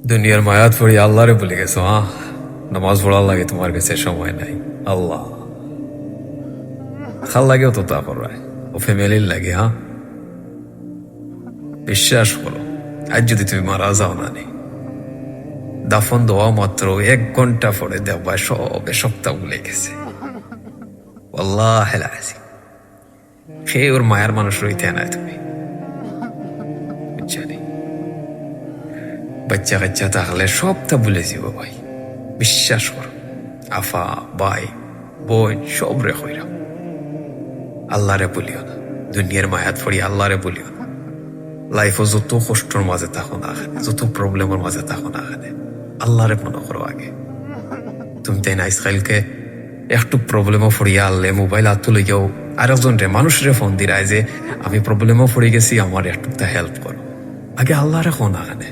দুনিয়ার মায়াত পড়ি আল্লাহরে ভুলে গেছো। নামাজ পড়ার লাগে তোমার কাছে সময় নাই। আল্লাহ খাল লাগেও তো তা করায় ও ফ্যামিলির লাগে। বিশ্বাস করো, আজ যদি তুমি মারা যাও না নি, দাফন দেওয়া মাত্র 1 ঘন্টা পরে দেখবা সবে সপ্তাহ ভুলে গেছে। আল্লাহ সে ওর মায়ের মানুষ রইতে না তুমি জানি। বাচ্চা কাচ্চা থাকলে সবটা ভুলে যাব ভাই, বিশ্বাস করো। আফা ভাই বোন সব রে হইরা আল্লাহরে বলিও না। দুনিয়ার মায়াত পড়ি আল্লাহরে বলিও না। লাইফও যত কষ্টর মাঝে থাকো না এখানে, যত প্রবলেমের মাঝে থাকো না এখানে, আল্লাহরে মনে করো আগে। তুমি তাই না ইসরায়েলকে একটু প্রবলেমও পড়িয়া আনলে মোবাইল হাত তুলে গিয়েও আরেকজন রে মানুষরে ফোন দিরায় যে আমি প্রবলেমও পড়ে গেছি, আমার একটু হেল্প করো। আগে আল্লাহরে ফোন আনে।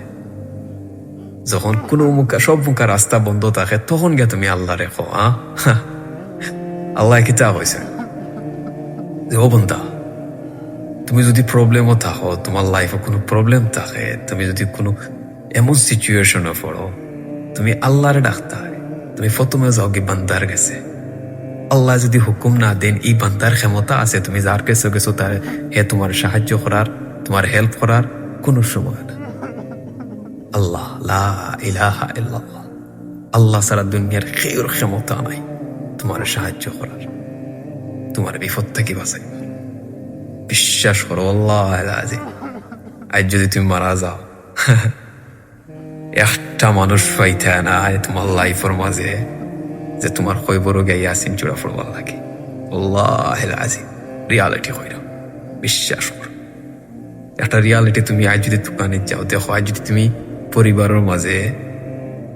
যখন কোনো সব মুখা রাস্তা বন্ধ থাকে তখন গিয়ে তুমি আল্লাহ রেখো। আল্লাহ কিতা হয়েছে যে ও বন্ধা, তুমি যদি প্রবলেমও থাকো, তোমার লাইফে কোনো প্রবলেম থাকে, তুমি যদি কোনো এমন সিচুয়েশনে পড়ো, তুমি আল্লাহরে ডাকতে হয়। তুমি প্রথমে যাও কি বান্দার গেছে। আল্লাহ যদি হুকুম না দেন, এই বান্দার ক্ষমতা আছে তুমি যার কাছে গেছো তার হে তোমার সাহায্য করার, তোমার হেল্প করার কোনো সময় না। আল্লাহ লা ইলাহা ইল্লাল্লাহ, আল্লাহ সারা দুনিয়ার কেউর ক্ষমতা নাই তোমার সাহায্য করার, তোমার বিপদ থেকে বাঁচাই। বিশ্বাস করো আল্লাহ আজ যদি তুমি মারা যাও, একটা মানুষ পাইতে না তোমার লাইফের মাঝে যে তোমার কইবরও গে ইয়াসিন চূড়া পড়বার লাগে। আল্লাহ আজিম রিয়ালিটি হইল। বিশ্বাস করো একটা রিয়ালিটি। তুমি আজ যদি দোকানে যাও দেখো, আজ যদি তুমি পরিবারের মাঝে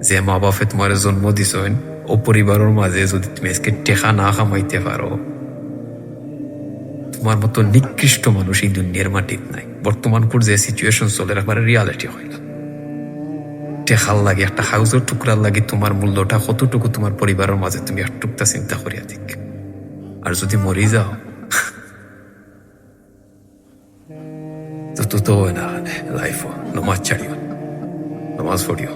যে মা বাপে তোমার জন্ম দিছেন ও পরিবারের মাঝে যদি তুমি আজকে টেকা না কামাইতে পারো, তোমার মতো নিকৃষ্ট মানুষ এই দুনিয়ার মাটিত নাই। বর্তমান যে সিচুয়েশন চলে একবারে রিয়ালিটি হইল। টেকার লাগে একটা হাউজের টুকরার লাগে তোমার মূল্যটা কতটুকু তোমার পরিবারের মাঝে তুমি একটুকটা চিন্তা করিয়া দিক। আর যদি মরি যাও তো হয় না লাইফ। নামাজ ছাড়িও, নামাজ পড়িও।